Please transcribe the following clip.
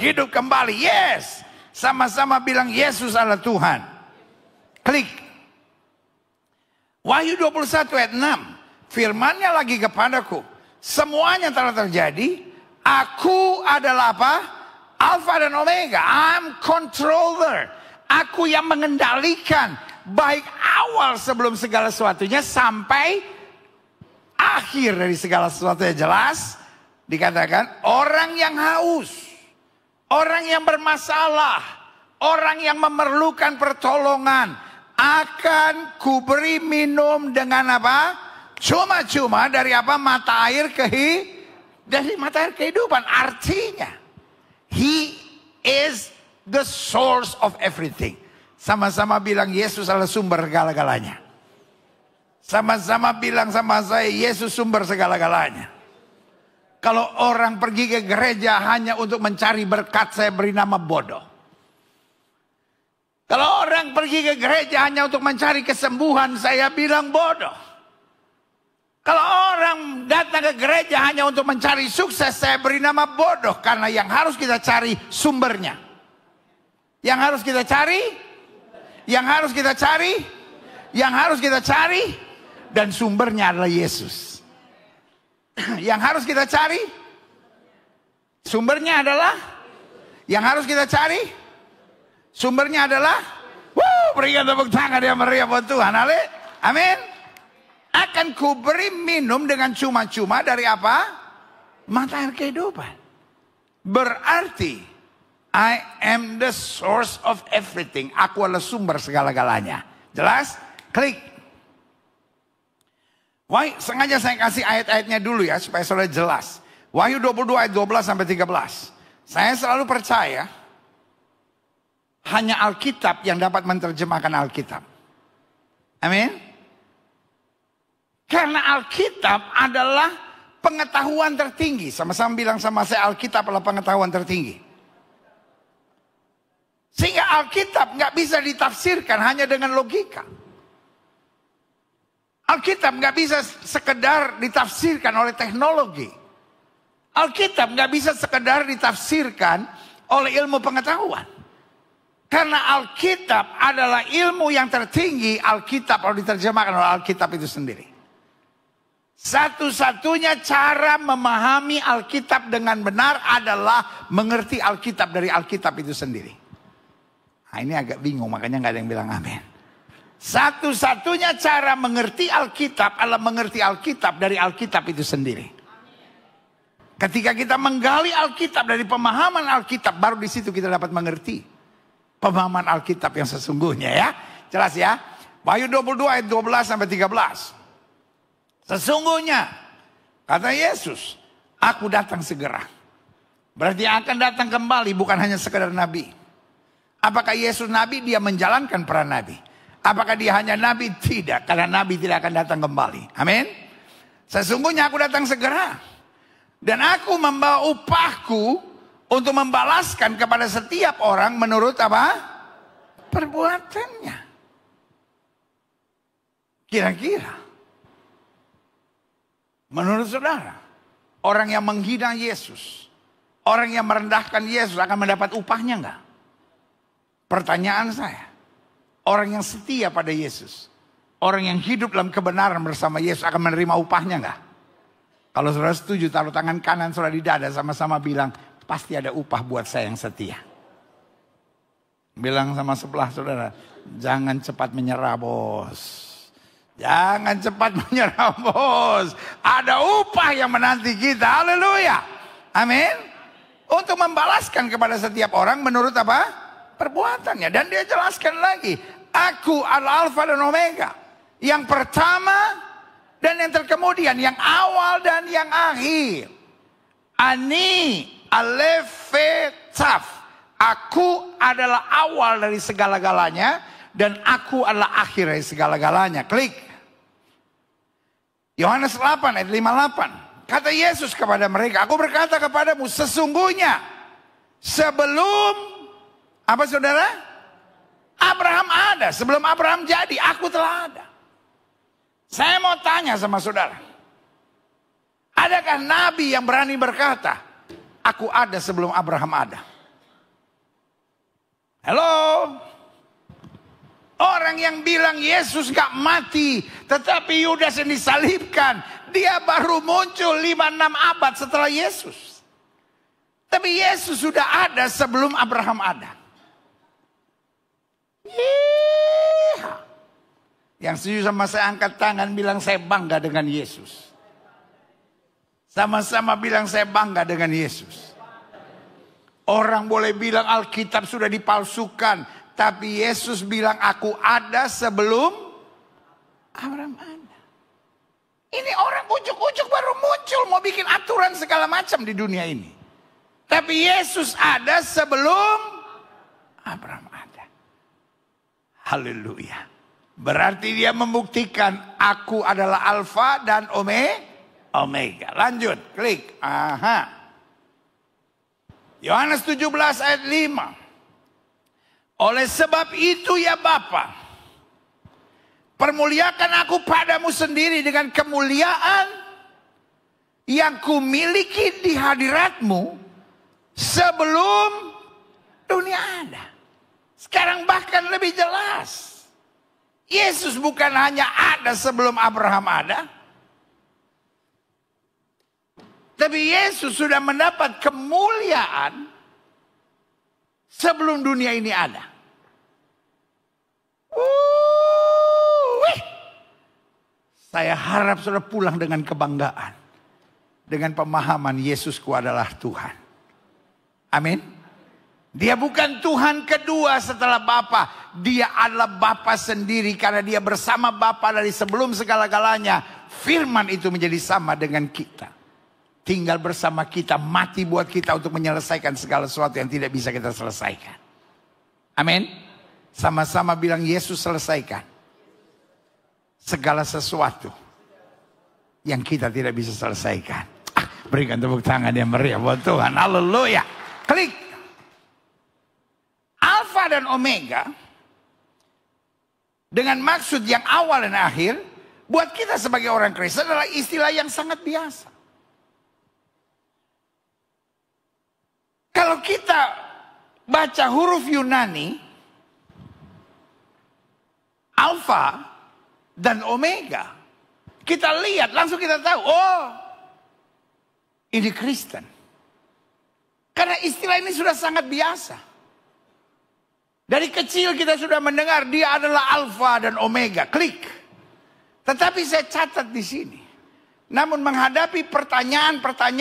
hidup kembali. Yes. Sama-sama bilang Yesus adalah Tuhan. Klik. Wahyu 21 ayat 6. Firman-Nya lagi kepadaku. Semuanya telah terjadi. Aku adalah apa? Alfa dan Omega. I'm controller. Aku yang mengendalikan. Baik awal sebelum segala sesuatunya sampai akhir dari segala sesuatunya. Jelas dikatakan orang yang haus, orang yang bermasalah, orang yang memerlukan pertolongan akan kuberi minum dengan apa? Cuma-cuma dari apa? Mata air dari mata air kehidupan. Artinya He is the source of everything. Sama-sama bilang Yesus adalah sumber segala-galanya. Sama-sama bilang sama saya, Yesus sumber segala-galanya. Kalau orang pergi ke gereja hanya untuk mencari berkat, saya beri nama bodoh. Kalau orang pergi ke gereja hanya untuk mencari kesembuhan, saya bilang bodoh. Kalau orang datang ke gereja hanya untuk mencari sukses, saya beri nama bodoh. Karena yang harus kita cari sumbernya. Yang harus kita cari, dan sumbernya adalah Yesus. Yang harus kita cari, sumbernya adalah, berikan tepuk tangan yang meriah buat Tuhan. Amin. Akan kuberi minum dengan cuma-cuma dari apa? Mata air kehidupan. Berarti I am the source of everything. Aku adalah sumber segala-galanya. Jelas? Klik. Sengaja saya kasih ayat-ayatnya dulu ya, supaya saudara jelas. Wahyu 22 ayat 12 sampai 13. Saya selalu percaya hanya Alkitab yang dapat menerjemahkan Alkitab. Amin. Karena Alkitab adalah pengetahuan tertinggi. Sama-sama bilang sama saya, Alkitab adalah pengetahuan tertinggi. Sehingga Alkitab nggak bisa ditafsirkan hanya dengan logika. Alkitab nggak bisa sekedar ditafsirkan oleh teknologi. Alkitab nggak bisa sekedar ditafsirkan oleh ilmu pengetahuan. Karena Alkitab adalah ilmu yang tertinggi. Alkitab kalau diterjemahkan oleh Alkitab itu sendiri. Satu-satunya cara memahami Alkitab dengan benar adalah mengerti Alkitab dari Alkitab itu sendiri. Nah, ini agak bingung, makanya nggak ada yang bilang amin. Satu-satunya cara mengerti Alkitab adalah mengerti Alkitab dari Alkitab itu sendiri. Ketika kita menggali Alkitab dari pemahaman Alkitab, baru di situ kita dapat mengerti pemahaman Alkitab yang sesungguhnya ya. Jelas ya? Wahyu 22 ayat 12 sampai 13. Sesungguhnya, kata Yesus, aku datang segera. Berarti akan datang kembali, bukan hanya sekedar nabi. Apakah Yesus nabi? Dia menjalankan peran nabi. Apakah dia hanya nabi? Tidak, karena nabi tidak akan datang kembali. Amin. Sesungguhnya aku datang segera. Dan aku membawa upahku untuk membalaskan kepada setiap orang menurut apa? Perbuatannya. Kira-kira, menurut saudara, orang yang menghina Yesus, orang yang merendahkan Yesus akan mendapat upahnya enggak? Pertanyaan saya, orang yang setia pada Yesus, orang yang hidup dalam kebenaran bersama Yesus akan menerima upahnya enggak? Kalau saudara setuju, taruh tangan kanan saudara di dada, sama-sama bilang, pasti ada upah buat saya yang setia. Bilang sama sebelah saudara, jangan cepat menyerah bos. Jangan cepat menyerah bos. Ada upah yang menanti kita, haleluya. Amin. Untuk membalaskan kepada setiap orang menurut apa? Perbuatannya. Dan dia jelaskan lagi, aku adalah Alfa dan Omega, yang pertama dan yang terkemudian, yang awal dan yang akhir. Ani Alef Taf. Aku adalah awal dari segala-galanya dan aku adalah akhir dari segala-galanya. Klik. Yohanes 8 ayat 58. Kata Yesus kepada mereka, aku berkata kepadamu, sesungguhnya sebelum apa saudara? Abraham ada. Sebelum Abraham jadi, aku telah ada. Saya mau tanya sama saudara. Adakah nabi yang berani berkata, aku ada sebelum Abraham ada? Halo? Orang yang bilang Yesus gak mati, tetapi Yudas yang disalibkan, dia baru muncul 5-6 abad setelah Yesus. Tapi Yesus sudah ada sebelum Abraham ada. Yang setuju sama saya angkat tangan bilang saya bangga dengan Yesus. Sama-sama bilang saya bangga dengan Yesus. Orang boleh bilang Alkitab sudah dipalsukan. Tapi Yesus bilang aku ada sebelum Abraham ada. Ini orang ujuk-ujuk baru muncul. Mau bikin aturan segala macam di dunia ini. Tapi Yesus ada sebelum Abraham ada. Haleluya. Berarti dia membuktikan aku adalah Alfa dan Omega. Lanjut, klik. Aha. Yohanes 17 ayat 5. Oleh sebab itu ya Bapa, permuliakan aku padamu sendiri dengan kemuliaan yang kumiliki di hadiratmu sebelum dunia ada. Sekarang bahkan lebih jelas. Yesus bukan hanya ada sebelum Abraham ada. Tapi Yesus sudah mendapat kemuliaan sebelum dunia ini ada. Saya harap saudara pulang dengan kebanggaan. Dengan pemahaman Yesusku adalah Tuhan. Amin. Dia bukan Tuhan kedua setelah Bapa. Dia adalah Bapa sendiri karena dia bersama Bapa dari sebelum segala-galanya. Firman itu menjadi sama dengan kita. Tinggal bersama kita, mati buat kita untuk menyelesaikan segala sesuatu yang tidak bisa kita selesaikan. Amin. Sama-sama bilang Yesus selesaikan segala sesuatu yang kita tidak bisa selesaikan. Berikan tepuk tangan yang meriah buat Tuhan. Haleluya. Klik. Alfa dan Omega dengan maksud yang awal dan akhir buat kita sebagai orang Kristen adalah istilah yang sangat biasa. Kalau kita baca huruf Yunani Alfa dan Omega, kita lihat langsung kita tahu, oh ini Kristen. Karena istilah ini sudah sangat biasa. Dari kecil kita sudah mendengar dia adalah Alfa dan Omega. Klik. Tetapi saya catat di sini. Namun menghadapi pertanyaan-pertanyaan